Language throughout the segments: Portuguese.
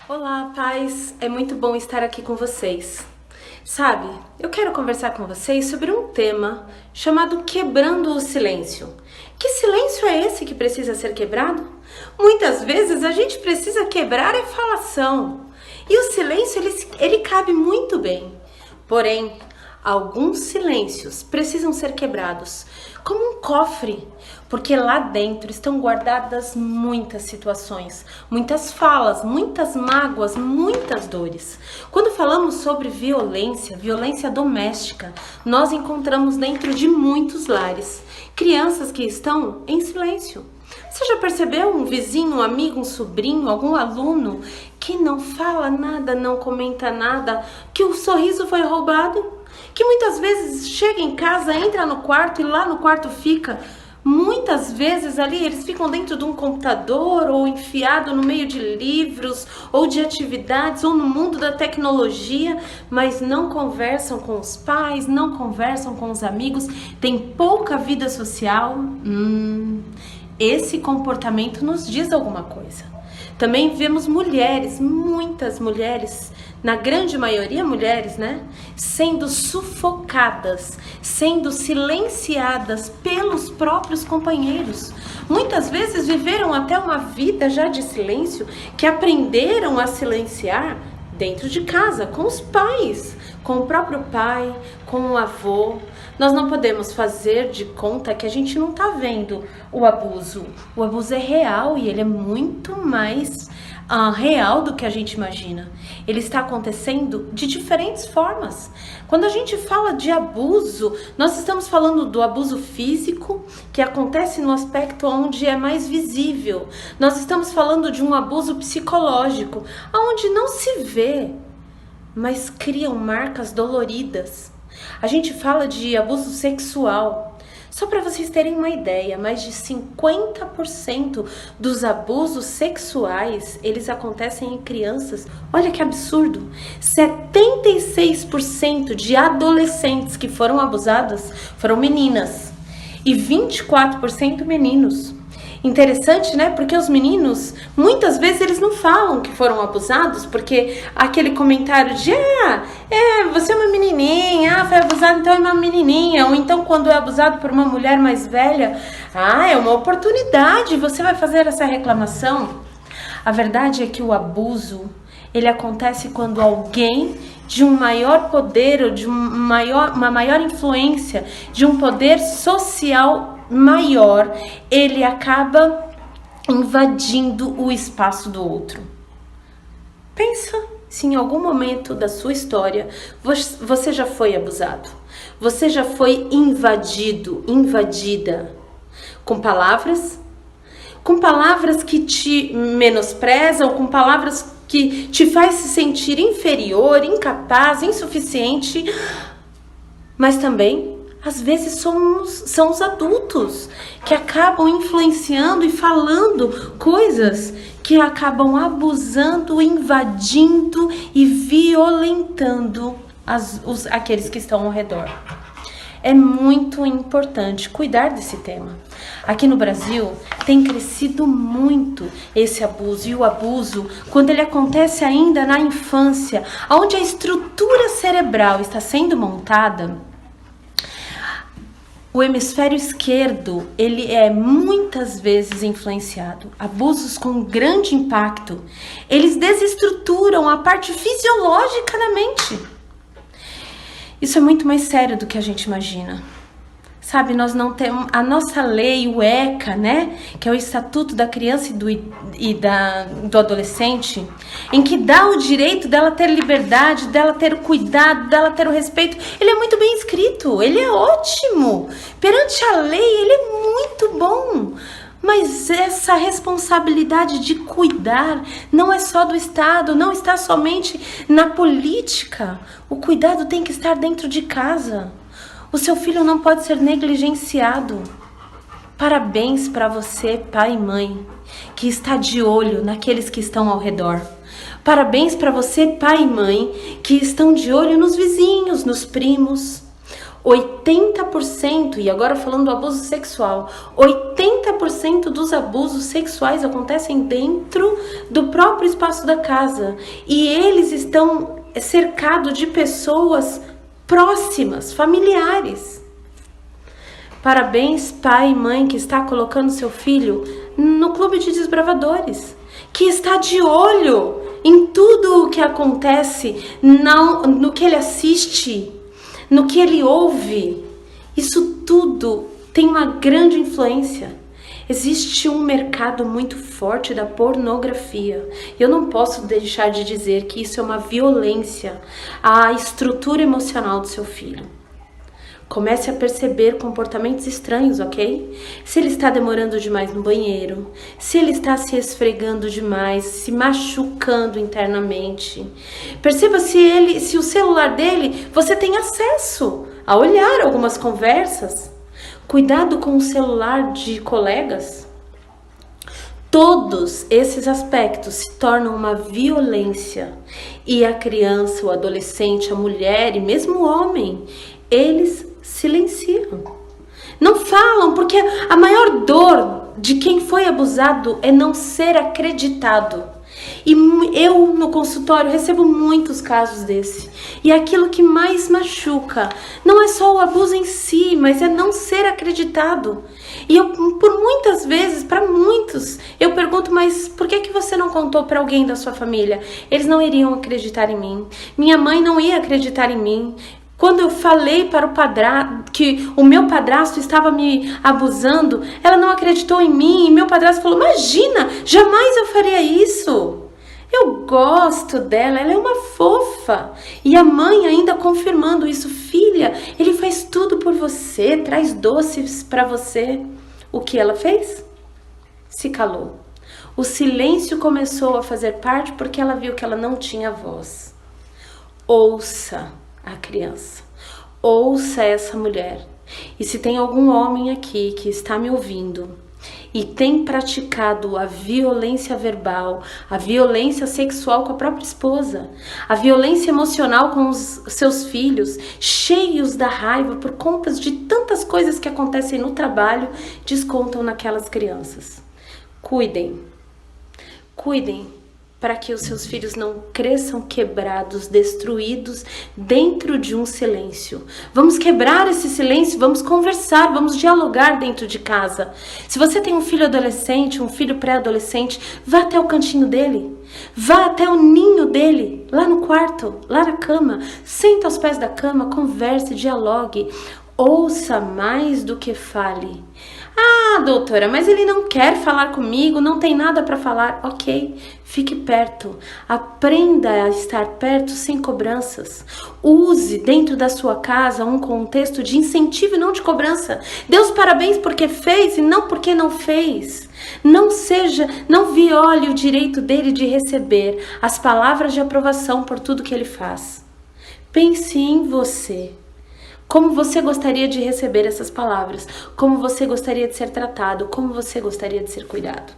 Olá, pais! É muito bom estar aqui com vocês. Sabe, eu quero conversar com vocês sobre um tema chamado quebrando o silêncio. Que silêncio é esse que precisa ser quebrado? Muitas vezes a gente precisa quebrar a falação. E o silêncio, ele cabe muito bem. Porém, alguns silêncios precisam ser quebrados, como um cofre, porque lá dentro estão guardadas muitas situações, muitas falas, muitas mágoas, muitas dores. Quando falamos sobre violência doméstica, nós encontramos dentro de muitos lares crianças que estão em silêncio. Você já percebeu um vizinho, um amigo, um sobrinho, algum aluno que não fala nada, não comenta nada, que o sorriso foi roubado? Que muitas vezes chega em casa, entra no quarto e lá no quarto fica. Muitas vezes ali eles ficam dentro de um computador ou enfiado no meio de livros ou de atividades ou no mundo da tecnologia, mas não conversam com os pais, não conversam com os amigos, tem pouca vida social. Esse comportamento nos diz alguma coisa. Também vemos mulheres, muitas mulheres, na grande maioria mulheres, né? Sendo sufocadas, sendo silenciadas pelos próprios companheiros. Muitas vezes viveram até uma vida já de silêncio, que aprenderam a silenciar dentro de casa, com os pais, com o próprio pai, com o avô. Nós não podemos fazer de conta que a gente não está vendo o abuso. O abuso é real e ele é muito mais real do que a gente imagina. Ele está acontecendo de diferentes formas. Quando a gente fala de abuso, nós estamos falando do abuso físico, que acontece no aspecto onde é mais visível. Nós estamos falando de um abuso psicológico, onde não se vê, mas criam marcas doloridas. A gente fala de abuso sexual. Só para vocês terem uma ideia, mais de 50% dos abusos sexuais, eles acontecem em crianças. Olha que absurdo! 76% de adolescentes que foram abusadas foram meninas e 24% meninos. Interessante, né? Porque os meninos, muitas vezes eles não falam que foram abusados, porque aquele comentário de você é uma menininha, foi abusado, então é uma menininha. Ou então quando é abusado por uma mulher mais velha, é uma oportunidade, você vai fazer essa reclamação. A verdade é que o abuso, ele acontece quando alguém de um maior poder ou de uma maior influência, de um poder social maior, ele acaba invadindo o espaço do outro. Pensa se em algum momento da sua história você já foi abusado, você já foi invadido, invadida com palavras que te menosprezam, com palavras que te faz se sentir inferior, incapaz, insuficiente, mas também às vezes são os adultos que acabam influenciando e falando coisas que acabam abusando, invadindo e violentando aqueles que estão ao redor. É muito importante cuidar desse tema. Aqui no Brasil tem crescido muito esse abuso, e o abuso, quando ele acontece ainda na infância, onde a estrutura cerebral está sendo montada, o hemisfério esquerdo, ele é muitas vezes influenciado. Abusos com grande impacto, eles desestruturam a parte fisiológica da mente. Isso é muito mais sério do que a gente imagina. Sabe, nós não temos a nossa lei, o ECA, né, que é o Estatuto da Criança do Adolescente, em que dá o direito dela ter liberdade, dela ter o cuidado, dela ter o respeito. Ele é muito bem escrito, ele é ótimo. Perante a lei, ele é muito bom. Mas essa responsabilidade de cuidar não é só do Estado, não está somente na política. O cuidado tem que estar dentro de casa. O seu filho não pode ser negligenciado. Parabéns para você, pai e mãe, que está de olho naqueles que estão ao redor. Parabéns para você, pai e mãe, que estão de olho nos vizinhos, nos primos. 80%, e agora falando do abuso sexual, 80% dos abusos sexuais acontecem dentro do próprio espaço da casa. E eles estão cercados de pessoas próximas, familiares. Parabéns, pai e mãe, que está colocando seu filho no clube de desbravadores, que está de olho em tudo o que acontece, no que ele assiste, no que ele ouve. Isso tudo tem uma grande influência. Existe um mercado muito forte da pornografia. Eu não posso deixar de dizer que isso é uma violência à estrutura emocional do seu filho. Comece a perceber comportamentos estranhos, ok? Se ele está demorando demais no banheiro, se ele está se esfregando demais, se machucando internamente. Perceba se o celular dele, você tem acesso a olhar algumas conversas. Cuidado com o celular de colegas. Todos esses aspectos se tornam uma violência. E a criança, o adolescente, a mulher e mesmo o homem, eles silenciam. Não falam, porque a maior dor de quem foi abusado é não ser acreditado. E eu, no consultório, recebo muitos casos desse. E aquilo que mais machuca não é só o abuso em si, mas é não ser acreditado. E eu, por muitas vezes, para muitos, eu pergunto, mas por que você não contou para alguém da sua família? Eles não iriam acreditar em mim. Minha mãe não ia acreditar em mim. Quando eu falei para o padrasto que o meu padrasto estava me abusando, ela não acreditou em mim e meu padrasto falou, imagina, jamais eu faria isso. Eu gosto dela, ela é uma fofa. E a mãe ainda confirmando isso, filha, ele faz tudo por você, traz doces para você. O que ela fez? Se calou. O silêncio começou a fazer parte porque ela viu que ela não tinha voz. Ouça a criança, ouça essa mulher. E se tem algum homem aqui que está me ouvindo e tem praticado a violência verbal, a violência sexual com a própria esposa, a violência emocional com os seus filhos, cheios da raiva por conta de tantas coisas que acontecem no trabalho, descontam naquelas crianças. Cuidem para que os seus filhos não cresçam quebrados, destruídos dentro de um silêncio. Vamos quebrar esse silêncio, vamos conversar, vamos dialogar dentro de casa. Se você tem um filho adolescente, um filho pré-adolescente, vá até o cantinho dele, vá até o ninho dele, lá no quarto, lá na cama, senta aos pés da cama, converse, dialogue, ouça mais do que fale. Ah, doutora, mas ele não quer falar comigo, não tem nada para falar. Ok, fique perto. Aprenda a estar perto sem cobranças. Use dentro da sua casa um contexto de incentivo e não de cobrança. Dê os parabéns porque fez e não porque não fez. Não viole o direito dele de receber as palavras de aprovação por tudo que ele faz. Pense em você. Como você gostaria de receber essas palavras? Como você gostaria de ser tratado? Como você gostaria de ser cuidado?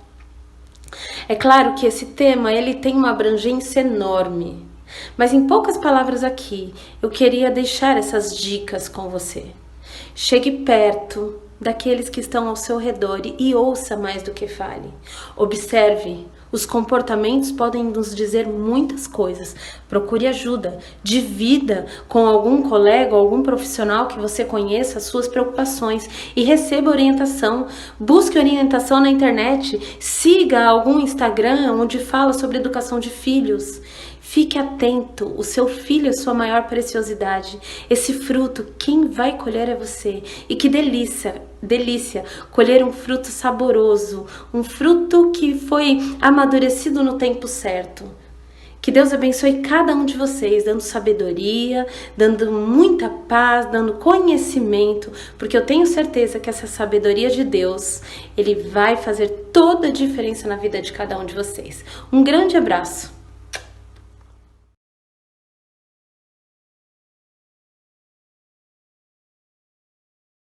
É claro que esse tema ele tem uma abrangência enorme, mas em poucas palavras aqui eu queria deixar essas dicas com você. Chegue perto daqueles que estão ao seu redor e ouça mais do que fale. Observe. Os comportamentos podem nos dizer muitas coisas. Procure ajuda, divida com algum colega ou algum profissional que você conheça as suas preocupações e receba orientação. Busque orientação na internet, siga algum Instagram onde fala sobre educação de filhos. Fique atento, o seu filho é sua maior preciosidade. Esse fruto, quem vai colher é você. E que delícia, colher um fruto saboroso, um fruto que foi amadurecido no tempo certo. Que Deus abençoe cada um de vocês, dando sabedoria, dando muita paz, dando conhecimento, porque eu tenho certeza que essa sabedoria de Deus, Ele vai fazer toda a diferença na vida de cada um de vocês. Um grande abraço!